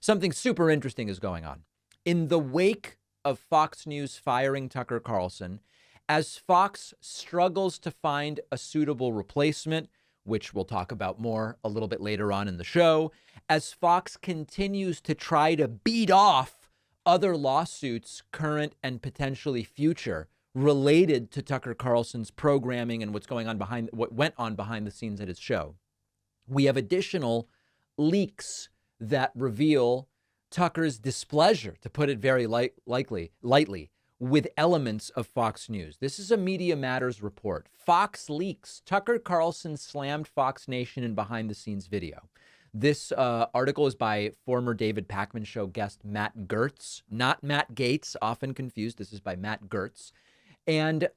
something super interesting is going on. In the wake of Fox News firing Tucker Carlson, as Fox struggles to find a suitable replacement, which we'll talk about more a little bit later on in the show, as Fox continues to try to beat off other lawsuits, current and potentially future, related to Tucker Carlson's programming and what went on behind the scenes at his show, we have additional leaks that reveal Tucker's displeasure, to put it very lightly, with elements of Fox News. This is a Media Matters report. Fox leaks. Tucker Carlson slammed Fox Nation in behind-the-scenes video. This article is by former David Pakman Show guest Matt Gertz, not Matt Gaetz, often confused. This is by Matt Gertz. And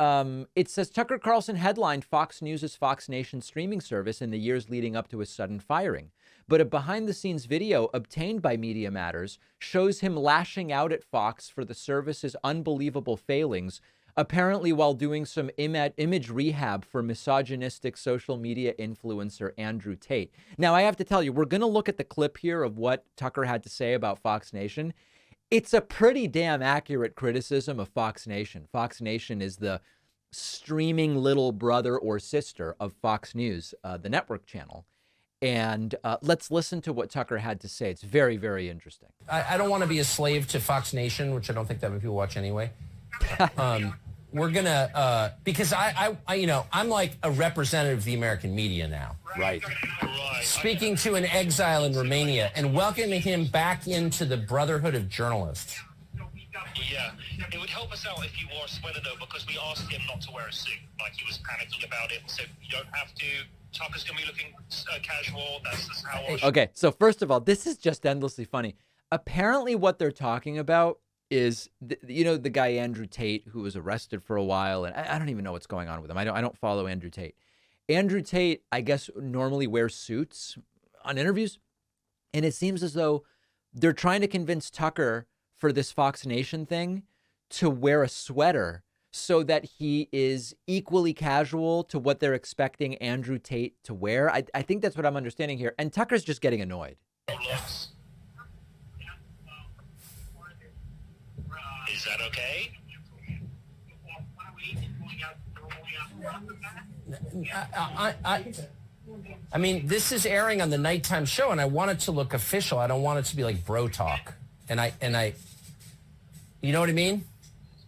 it says Tucker Carlson headlined Fox News' Fox Nation streaming service in the years leading up to his sudden firing. But a behind-the-scenes video obtained by Media Matters shows him lashing out at Fox for the service's unbelievable failings, apparently while doing some image rehab for misogynistic social media influencer Andrew Tate. Now, I have to tell you, we're going to look at the clip here of what Tucker had to say about Fox Nation. It's a pretty damn accurate criticism of Fox Nation. Fox Nation is the streaming little brother or sister of Fox News, the network channel. And let's listen to what Tucker had to say. It's very, very interesting. I don't want to be a slave to Fox Nation, which I don't think that many people watch anyway. We're going to, because I'm like a representative of the American media now. Right. Speaking to an exile in Romania and welcoming him back into the brotherhood of journalists. Yeah, it would help us out if he wore a sweater, though, because we asked him not to wear a suit. Like, he was panicking about it. So you don't have to. Tucker's going to be looking casual. That's just how... Okay, so first of all, this is just endlessly funny. Apparently what they're talking about is, the guy Andrew Tate, who was arrested for a while, and I don't even know what's going on with him. I don't follow Andrew Tate. Andrew Tate, I guess, normally wears suits on interviews, and it seems as though they're trying to convince Tucker for this Fox Nation thing to wear a sweater so that he is equally casual to what they're expecting Andrew Tate to wear. I think that's what I'm understanding here. And Tucker's just getting annoyed. Is that okay? I mean, this is airing on the nighttime show, and I want it to look official. I don't want it to be like bro talk. And I, you know what I mean?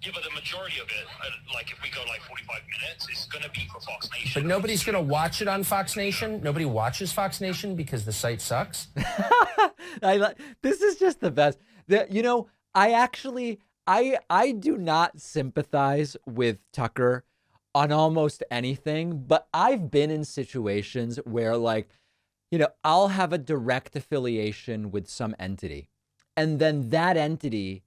Yeah, but the majority of it, like if we go like 45 minutes, it's going to be for Fox Nation. But nobody's going to watch it on Fox Nation. Nobody watches Fox Nation because the site sucks. This is just the best. I do not sympathize with Tucker on almost anything, but I've been in situations where, like, I'll have a direct affiliation with some entity, and then that entity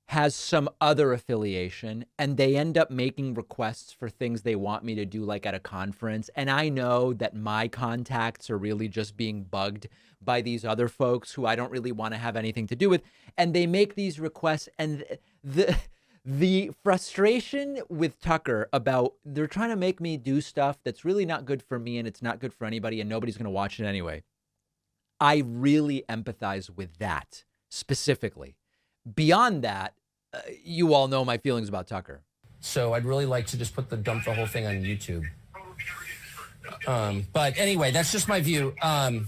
has some other affiliation, and they end up making requests for things they want me to do, like at a conference. And I know that my contacts are really just being bugged by these other folks who I don't really want to have anything to do with. And they make these requests, and the frustration with Tucker about they're trying to make me do stuff that's really not good for me, and it's not good for anybody, and nobody's going to watch it anyway. I really empathize with that specifically. Beyond that, you all know my feelings about Tucker. So I'd really like to just dump the whole thing on YouTube. But anyway, that's just my view. I'm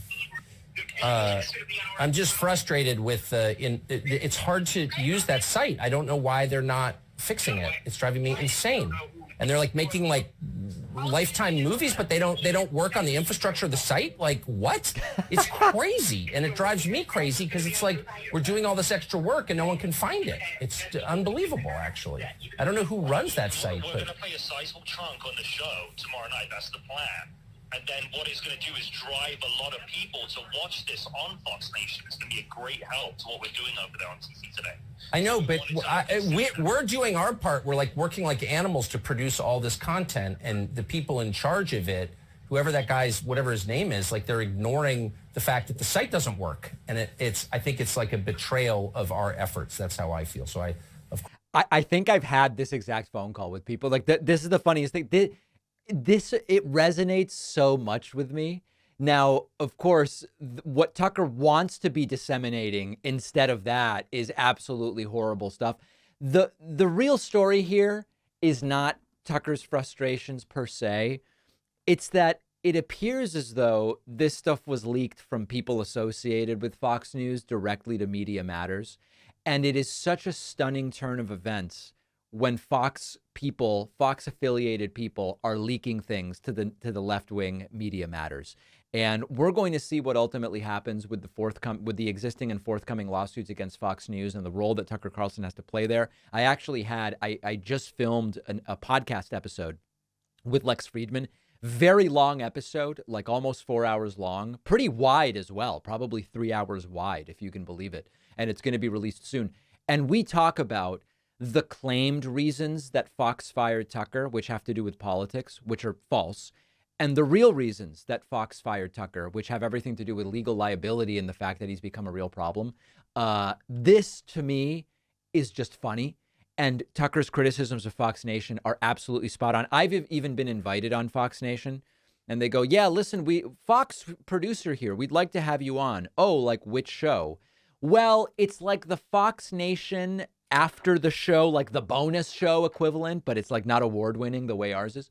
just frustrated with it's hard to use that site. I don't know why they're not fixing it. It's driving me insane. And they're like making like Lifetime movies, but they don't work on the infrastructure of the site. Like, what? It's crazy. And it drives me crazy because it's like we're doing all this extra work and no one can find it. It's unbelievable, actually. I don't know who runs that site. We're going to play a sizable chunk on the show tomorrow night. That's the plan. And then what it's going to do is drive a lot of people to watch this on Fox Nation. It's going to be a great help to what we're doing over there on TV today. I know, but we're doing our part. We're like working like animals to produce all this content, and the people in charge of it, whoever that guy's, whatever his name is, like they're ignoring the fact that the site doesn't work. And I think it's like a betrayal of our efforts. That's how I feel. So I think I've had this exact phone call with people. Like this is the funniest thing. It resonates so much with me. Now, of course, what Tucker wants to be disseminating instead of that is absolutely horrible stuff. The real story here is not Tucker's frustrations per se. It's that it appears as though this stuff was leaked from people associated with Fox News directly to Media Matters. And it is such a stunning turn of events when Fox people, Fox affiliated people are leaking things to the left-wing Media Matters. And we're going to see what ultimately happens with the existing and forthcoming lawsuits against Fox News and the role that Tucker Carlson has to play there. I just filmed a podcast episode with Lex Friedman. Very long episode, like almost 4 hours long, pretty wide as well, probably 3 hours wide, if you can believe it. And it's going to be released soon. And we talk about the claimed reasons that Fox fired Tucker, which have to do with politics, which are false, and the real reasons that Fox fired Tucker, which have everything to do with legal liability and the fact that he's become a real problem. This, to me, is just funny. And Tucker's criticisms of Fox Nation are absolutely spot on. I've even been invited on Fox Nation, and they go, yeah, listen, Fox producer here, we'd like to have you on. Oh, like which show? Well, it's like the Fox Nation after the show, like the bonus show equivalent, but it's like not award winning the way ours is.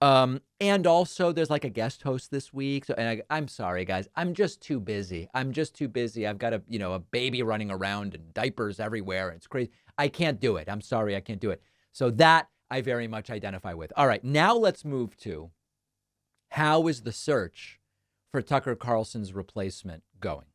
And also there's like a guest host this week. So, and I'm sorry, guys, I'm just too busy. I've got a baby running around and diapers everywhere. It's crazy. I can't do it. I'm sorry. I can't do it. So that I very much identify with. All right. Now let's move to how is the search for Tucker Carlson's replacement going?